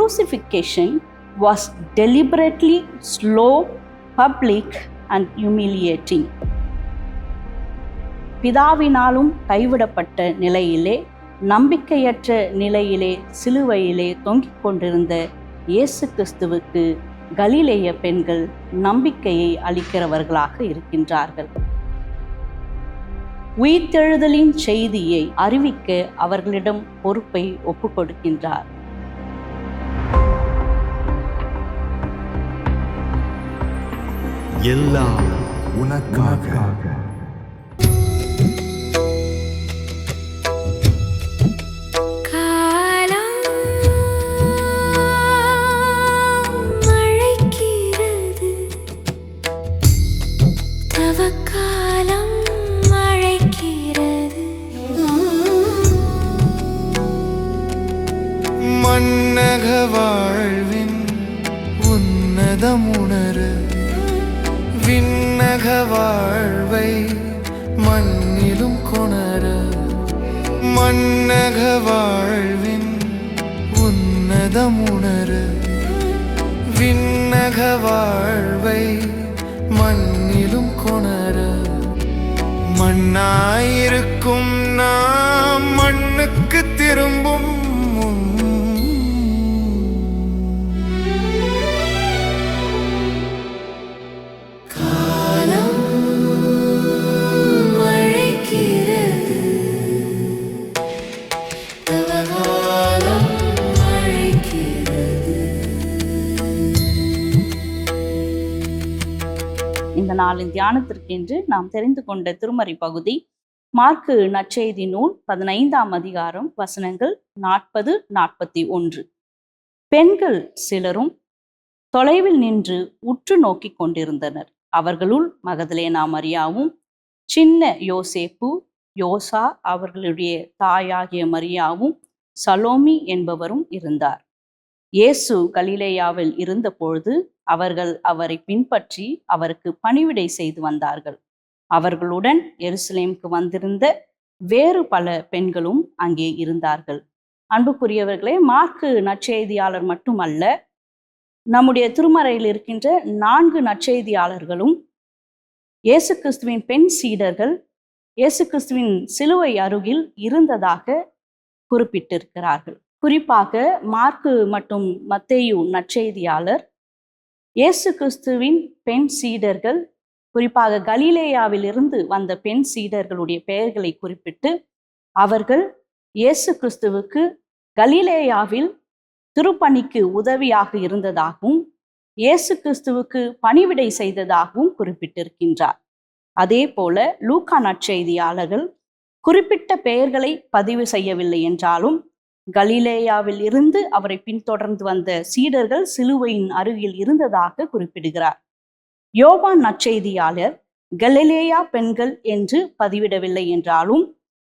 crucifixion was deliberately slow, public and humiliating. பிதாவினாலும் கைவிடப்பட்ட நிலையிலே, நம்பிக்கையற்ற நிலையிலே சிலுவையிலே தொங்கிக் கொண்டிருந்த இயேசு கிறிஸ்துவுக்கு கலிலேய பெண்கள் நம்பிக்கையை அளிக்கிறவர்களாக இருக்கின்றார்கள். உயிர்த்தெழுதலின் செய்தியை அறிவிக்க அவர்களிடம் பொறுப்பை ஒப்புக்கொடுக்கின்றார். எல்லாம் உனக்காக. மன்னக வாழ்வின் உன்னதமுணர விண்ணக வாழ்வை மண்ணிலும் கொணர. மன்னக வாழ்வின் உன்னதமுணர விண்ணக வாழ்வை மண்ணிலும் கொணர. மண்ணாயிருக்கும் நாம் மண்ணுக்கு திரும்பும் இந்த நாளின் தியானத்திற்கென்று நாம் தெரிந்து கொண்ட திருமறை பகுதி மாற்கு நற்செய்தி நூல் 15ஆம் அதிகாரம் வசனங்கள் 40-41. பெண்கள் சிலரும் தொலைவில் நின்று உற்று நோக்கி கொண்டிருந்தனர். அவர்களுள் மகதலேனா மரியாவும், சின்ன யோசேப்பு, யோசா அவர்களுடைய தாயாகிய மரியாவும், சலோமி என்பவரும் இருந்தார். இயேசு கலிலேயாவில் இருந்த பொழுது அவர்கள் அவரை பின்பற்றி அவருக்கு பணிவிடை செய்து வந்தார்கள். அவர்களுடன் எருசலேமுக்கு வந்திருந்த வேறு பல பெண்களும் அங்கே இருந்தார்கள். அன்புக்குரியவர்களே, மாற்கு நற்செய்தியாளர் மட்டுமல்ல, நம்முடைய திருமறையில் இருக்கின்ற 4 நற்செய்தியாளர்களும் இயேசு கிறிஸ்துவின் பெண் சீடர்கள் இயேசு கிறிஸ்துவின் சிலுவை அருகில் இருந்ததாக குறிப்பிட்டிருக்கிறார்கள். குறிப்பாக மாற்கு மற்றும் மத்தேயு நற்செய்தியாளர் இயேசு கிறிஸ்துவின் பெண் சீடர்கள், குறிப்பாக கலிலேயாவில் இருந்து வந்த பெண் சீடர்களுடைய பெயர்களை குறிப்பிட்டு அவர்கள் இயேசு கிறிஸ்துவுக்கு கலிலேயாவில் திருப்பணிக்கு உதவியாக இருந்ததாகவும் இயேசு கிறிஸ்துவுக்கு பணிவிடை செய்ததாகவும் குறிப்பிட்டிருக்கின்றார். அதே போல லூக்கா நற்செய்தியாளர்கள் குறிப்பிட்ட பெயர்களை பதிவு செய்யவில்லை என்றாலும் கலிலேயாவில் இருந்து அவரை பின்தொடர்ந்து வந்த சீடர்கள் சிலுவையின் அருகில் இருந்ததாக குறிப்பிடுகிறார். யோவான் நற்செய்தியாளர் கலிலேயா பெண்கள் என்று பதிவிடவில்லை என்றாலும்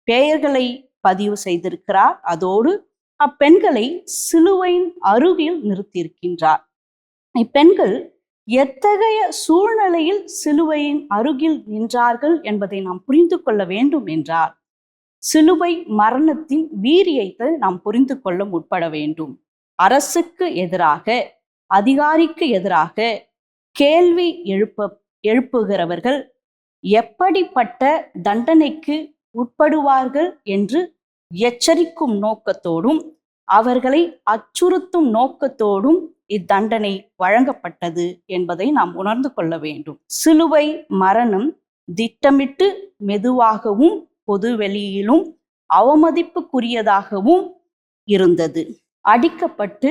பெயர்களை பதிவு செய்திருக்கிறார். அதோடு அப்பெண்களை சிலுவையின் அருகில் நிறுத்தியிருக்கின்றார். இப்பெண்கள் எத்தகைய சூழ்நிலையில் சிலுவையின் அருகில் நின்றார்கள் என்பதை நாம் புரிந்து கொள்ள வேண்டும் என்றால் சிலுவை மரணத்தின் வீரியத்தை நாம் புரிந்து கொள்ள முற்பட வேண்டும். அரசுக்கு எதிராக, அதிகாரிக்கு எதிராக கேள்வி எழுப்புகிறவர்கள் எப்படிப்பட்ட தண்டனைக்கு உட்படுவார்கள் என்று எச்சரிக்கும் நோக்கத்தோடும் அவர்களை அச்சுறுத்தும் நோக்கத்தோடும் இத்தண்டனை வழங்கப்பட்டது என்பதை நாம் உணர்ந்து கொள்ள வேண்டும். சிலுவை மரணம் திட்டமிட்டு மெதுவாகவும் பொது வெளியிலும் அவமதிப்புக்குரியதாகவும் இருந்தது. அடிக்கப்பட்டு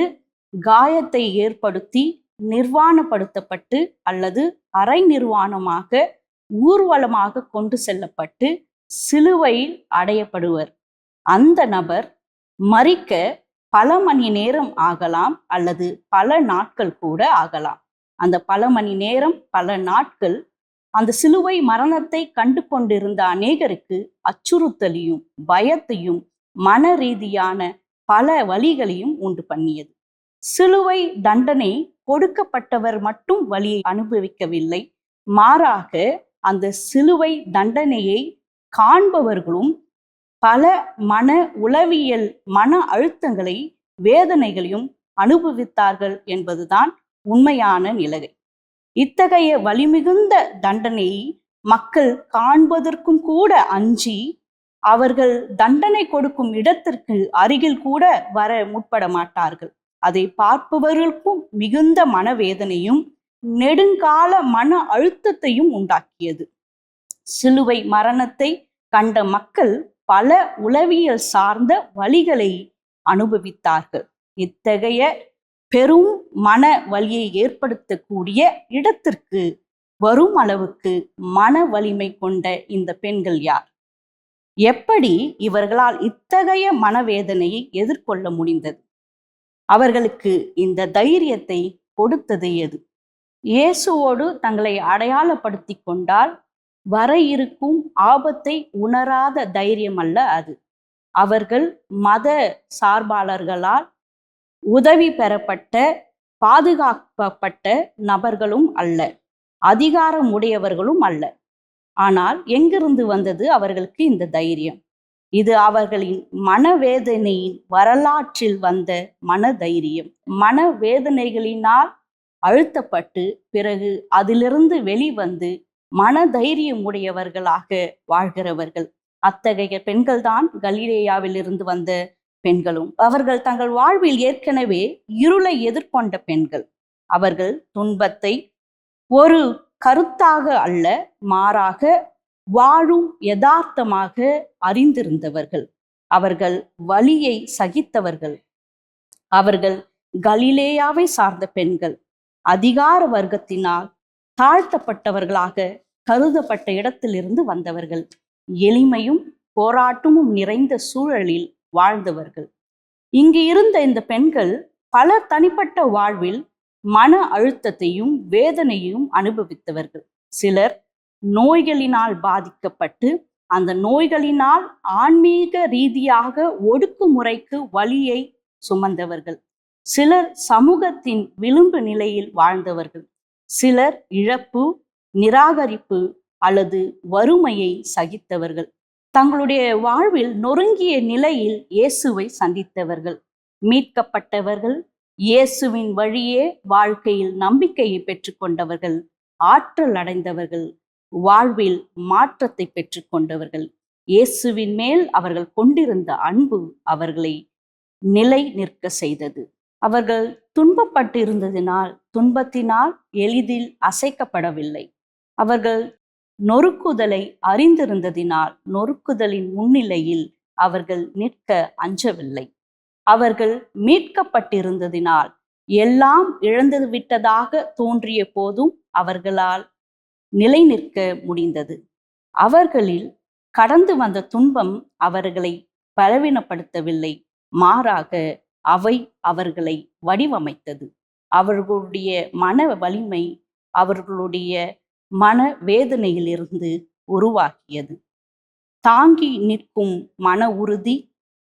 காயத்தை ஏற்படுத்தி நிர்வாணப்படுத்தப்பட்டு அல்லது அரை நிர்வாணமாக ஊர்வலமாக கொண்டு செல்லப்பட்டு சிலுவையில் அடையப்படுவர். அந்த நபர் மரிக்க பல மணி நேரம் ஆகலாம் அல்லது பல நாட்கள் கூட ஆகலாம். அந்த பல மணி நேரம், பல நாட்கள் அந்த சிலுவை மரணத்தை கண்டு கொண்டிருந்த அநேகருக்கு அச்சுறுத்தலையும் பயத்தையும் மன ரீதியான பல வலிகளையும் உண்டு பண்ணியது. சிலுவை தண்டனை கொடுக்கப்பட்டவர் மட்டும் வலியை அனுபவிக்கவில்லை, மாறாக அந்த சிலுவை தண்டனையை காண்பவர்களும் பல மன உளவியல் மன அழுத்தங்களை வேதனைகளையும் அனுபவித்தார்கள் என்பதுதான் உண்மையான நிலை. இத்தகைய வலிமிகுந்த தண்டனையை மக்கள் காண்பதற்கும் கூட அஞ்சி அவர்கள் தண்டனை கொடுக்கும் இடத்திற்கு அருகில் கூட வர முற்பட மாட்டார்கள். அதை பார்ப்பவர்களுக்கும் மிகுந்த மனவேதனையும் நெடுங்கால மன அழுத்தத்தையும் உண்டாக்கியது. சிலுவை மரணத்தை கண்ட மக்கள் பல உளவியல் சார்ந்த வலிகளை அனுபவித்தார்கள். இத்தகைய பெரும் மன வலியை ஏற்படுத்தக்கூடிய இடத்திற்கு வரும் அளவுக்கு மன வலிமை கொண்ட இந்த பெண்கள் யார்? எப்படி இவர்களால் இத்தகைய மனவேதனையை எதிர்கொள்ள முடிந்தது? அவர்களுக்கு இந்த தைரியத்தை கொடுத்தது எது? இயேசுவோடு தங்களை அடையாளப்படுத்தி கொண்டால் வர இருக்கும் ஆபத்தை உணராத தைரியம் அல்ல அது. அவர்கள் மத சார்பாளர்களால் உதவி பெறப்பட்ட பாதுகாக்கப்பட்ட நபர்களும் அல்ல, அதிகாரம் உடையவர்களும் அல்ல. ஆனால் எங்கிருந்து வந்தது அவர்களுக்கு இந்த தைரியம்? இது அவர்களின் மனவேதனையின் வரலாற்றில் வந்த மனதைரியம். மனவேதனைகளினால் அழுத்தப்பட்டு பிறகு அதிலிருந்து வெளிவந்து மனதைரியம் உடையவர்களாக வாழ்கிறவர்கள். அத்தகைய பெண்கள்தான் கலிலேயாவில் இருந்து வந்த பெண்களும். அவர்கள் தங்கள் வாழ்வில் ஏற்கனவே இருளை எதிர்கொண்ட பெண்கள். அவர்கள் துன்பத்தை ஒரு கருத்தாக அல்ல, மாறாக வாழும் யதார்த்தமாக அறிந்திருந்தவர்கள். அவர்கள் வலியை சகித்தவர்கள். அவர்கள் கலிலேயாவை சார்ந்த பெண்கள். அதிகார வர்க்கத்தினால் தாழ்த்தப்பட்டவர்களாக கருதப்பட்ட இடத்திலிருந்து வந்தவர்கள். எளிமையும் போராட்டமும் நிறைந்த சூழலில் வாழ்ந்தவர்கள். இங்கு இருந்த இந்த பெண்கள் பல தனிப்பட்ட வாழ்வில் மன அழுத்தத்தையும் வேதனையும் அனுபவித்தவர்கள். சிலர் நோய்களினால் பாதிக்கப்பட்டு அந்த நோய்களினால் ஆன்மீக ரீதியாக ஒடுக்குமுறைக்கு வலியை சுமந்தவர்கள். சிலர் சமூகத்தின் விளிம்பு நிலையில் வாழ்ந்தவர்கள். சிலர் இழப்பு, நிராகரிப்பு அல்லது வறுமையை சகித்தவர்கள். தங்களுடைய வாழ்வில் நொறுங்கிய நிலையில் இயேசுவை சந்தித்தவர்கள். மீட்கப்பட்டவர்கள், இயேசுவின் வழியே வாழ்க்கையில் நம்பிக்கையை பெற்றுக்கொண்டவர்கள், ஆற்றல் அடைந்தவர்கள், வாழ்வில் மாற்றத்தை பெற்றுக்கொண்டவர்கள். இயேசுவின் மேல் அவர்கள் கொண்டிருந்த அன்பு அவர்களை நிலை நிற்க செய்தது. அவர்கள் துன்பப்பட்டிருந்ததினால் துன்பத்தினால் எளிதில் அசைக்கப்படவில்லை. அவர்கள் நொறுக்குதலை அறிந்திருந்ததினால் நொறுக்குதலின் முன்னிலையில் அவர்கள் நிற்க அஞ்சவில்லை. அவர்கள் மீட்கப்பட்டிருந்ததினால் எல்லாம் இழந்து விட்டதாக தோன்றிய போதும் அவர்களால் நிலை நிற்க முடிந்தது. அவர்களில் கடந்து வந்த துன்பம் அவர்களை பலவீனப்படுத்தவில்லை, மாறாக அவை அவர்களை வடிவமைத்தது. அவர்களுடைய மன வலிமை அவர்களுடைய மன வேதனையிலிருந்து உருவாக்கியது. தாங்கி நிற்கும் மன உறுதி,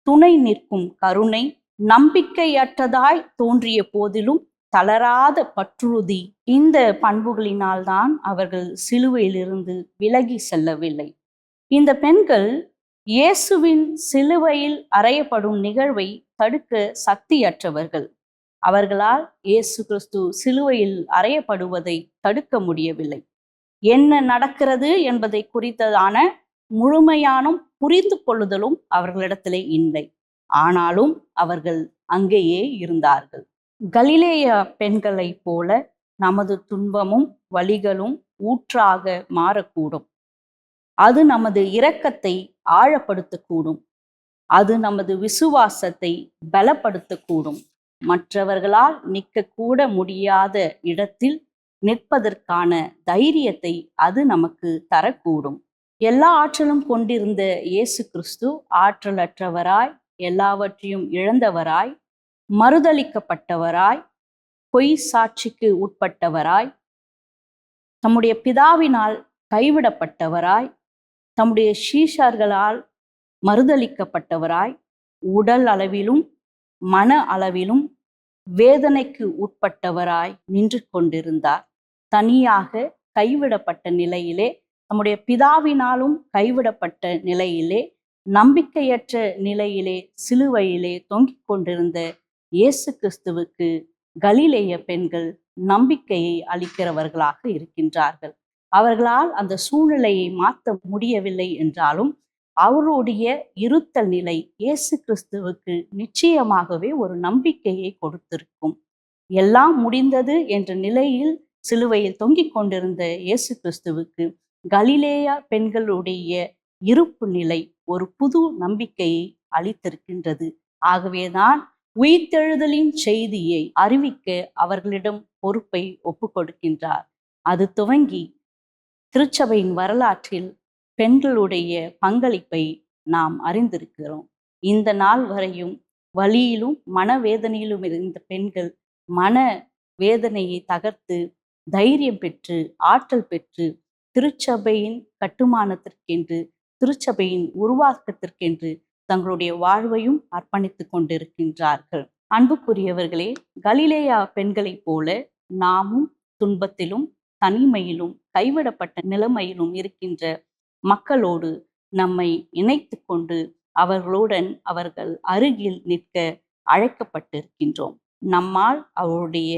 துணை நிற்கும் கருணை, நம்பிக்கையற்றதாய் தோன்றிய போதிலும் தளராத பற்றுறுதி, இந்த பண்புகளினால்தான் அவர்கள் சிலுவையிலிருந்து விலகி செல்லவில்லை. இந்த பெண்கள் இயேசுவின் சிலுவையில் அறையப்படும் நிகழ்வை தடுக்க சக்தியற்றவர்கள். அவர்களால் இயேசு கிறிஸ்து சிலுவையில் அறையப்படுவதை தடுக்க முடியவில்லை. என்ன நடக்கிறது என்பதை குறித்ததான முழுமையான புரிந்து கொள்ளுதலும் அவர்களிடத்திலே இல்லை. ஆனாலும் அவர்கள் அங்கேயே இருந்தார்கள். கலிலேய பெண்களைப் போல நமது துன்பமும் வலிகளும் ஊற்றாக மாறக்கூடும். அது நமது இரக்கத்தை ஆழப்படுத்தக்கூடும். அது நமது விசுவாசத்தை பலப்படுத்தக்கூடும். மற்றவர்களால் நிற்கக்கூட முடியாத இடத்தில் நிற்பதற்கான தைரியத்தை அது நமக்கு தரக்கூடும். எல்லா ஆற்றலும் கொண்டிருந்த இயேசு கிறிஸ்து ஆற்றலற்றவராய், எல்லாவற்றையும் இழந்தவராய், மறுதலிக்கப்பட்டவராய், பொய் சாட்சிக்கு உட்பட்டவராய், தம்முடைய பிதாவினால் கைவிடப்பட்டவராய், தம்முடைய சீஷர்களால் மறுதலிக்கப்பட்டவராய், உடல் அளவிலும் மன அளவிலும் வேதனைக்கு உட்பட்டவராய் நின்று கொண்டிருந்தார். தனியாக கைவிடப்பட்ட நிலையிலே, நம்முடைய பிதாவினாலும் கைவிடப்பட்ட நிலையிலே, நம்பிக்கையற்ற நிலையிலே சிலுவையிலே தொங்கிக் கொண்டிருந்த இயேசு கிறிஸ்துவுக்கு கலிலேய பெண்கள் நம்பிக்கையை அளிக்கிறவர்களாக இருக்கின்றார்கள். அவர்களால் அந்த சூழ்நிலையை மாற்ற முடியவில்லை என்றாலும் அவருடைய இருத்தல் நிலை இயேசு கிறிஸ்துவுக்கு நிச்சயமாகவே ஒரு நம்பிக்கையை கொடுத்திருக்கும். எல்லாம் முடிந்தது என்ற நிலையில் சிலுவையில் தொங்கிக் கொண்டிருந்த இயேசு கிறிஸ்துவுக்கு கலிலேயா பெண்களுடைய இருப்பு நிலை ஒரு புது நம்பிக்கையை அளித்திருக்கின்றது. ஆகவேதான் உயிர்த்தெழுதலின் செய்தியை அறிவிக்க அவர்களிடம் பொறுப்பை ஒப்புக் கொடுக்கின்றார். அது துவங்கி திருச்சபையின் வரலாற்றில் பெண்களுடைய பங்களிப்பை நாம் அறிந்திருக்கிறோம். இந்த நாள் வரையும் வலியிலும் மனவேதனையிலும் இருந்த பெண்கள் மன வேதனையை தகர்த்து தைரியம் பெற்று ஆற்றல் பெற்று திருச்சபையின் கட்டுமானத்திற்கென்று திருச்சபையின் உருவாக்கத்திற்கென்று தங்களுடைய வாழ்வையும் அர்ப்பணித்துக் கொண்டிருக்கின்றார்கள். அன்புக்குரியவர்களே, கலிலேயா பெண்களைப் போல நாமும் துன்பத்திலும் தனிமையிலும் கைவிடப்பட்ட நிலைமையிலும் இருக்கின்ற மக்களோடு நம்மை இணைத்து கொண்டு அவர்களுடன் அவர்கள் அருகில் நிற்க அழைக்கப்பட்டிருக்கின்றோம். நம்மால் அவருடைய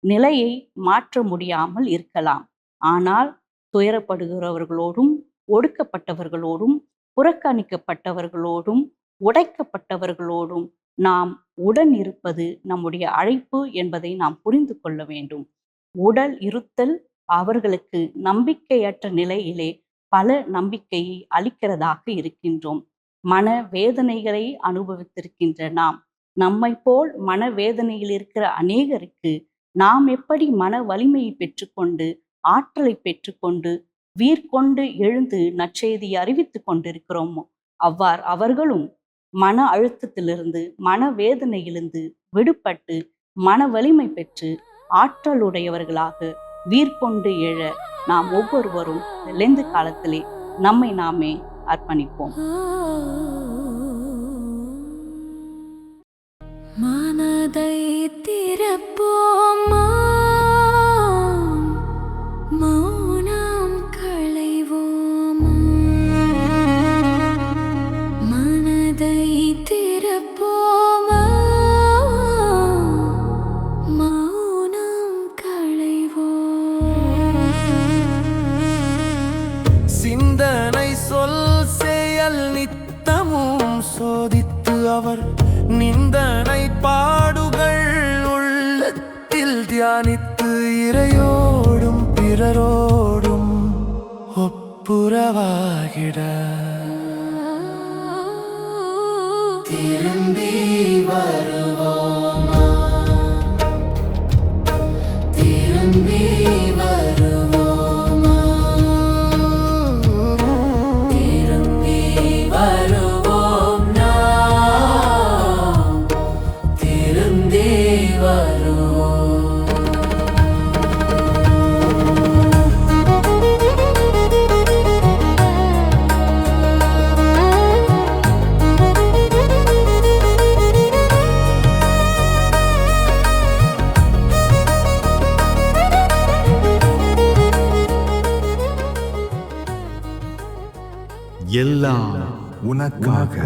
நிலையை மாற்ற முடியாமல் இருக்கலாம். ஆனால் துயரப்படுகிறவர்களோடும் ஒடுக்கப்பட்டவர்களோடும் புறக்கணிக்கப்பட்டவர்களோடும் உடைக்கப்பட்டவர்களோடும் நாம் உடன் இருப்பது நம்முடைய அழைப்பு என்பதை நாம் புரிந்து கொள்ள வேண்டும். உடல் இருத்தல் அவர்களுக்கு நம்பிக்கையற்ற நிலையிலே பல நம்பிக்கையை அளிக்கிறதாக இருக்கின்றோம். மன வேதனைகளை அனுபவித்திருக்கின்ற நாம் நம்மை போல் மனவேதனையில் இருக்கிற அநேகருக்கு நாம் எப்படி மன வலிமையை பெற்றுக்கொண்டு ஆற்றலை பெற்றுக்கொண்டு வீர்கொண்டு எழுந்து நற்செய்தியை அறிவித்துக் கொண்டிருக்கிறோமோ அவ்வாறு அவர்களும் மன அழுத்தத்திலிருந்து மனவேதனையிலிருந்து விடுபட்டு மன வலிமை பெற்று ஆற்றலுடையவர்களாக வீர்கொண்டு எழ நாம் ஒவ்வொருவரும் லெந்து காலத்திலே நம்மை நாமே அர்ப்பணிப்போம். மனதை திறப்போமா, மௌனம் களைவோமா. மனதை திறப்போமா, மௌனம் களைவோமா. சிந்தனை சொல் செயல் நித்தமும் சோதித்து அவர் நிந்தனை பாடுகள் உள்ளத்தில் தியானித்து இறையோடும் பிறரோடும் ஒப்புரவாகிட திரும்பி வருவோமா, திரும்பி வருவோமா, திரும்பி வருவோம் நாம், திரும்பி வருவோம். எல்லாம் உனக்காக.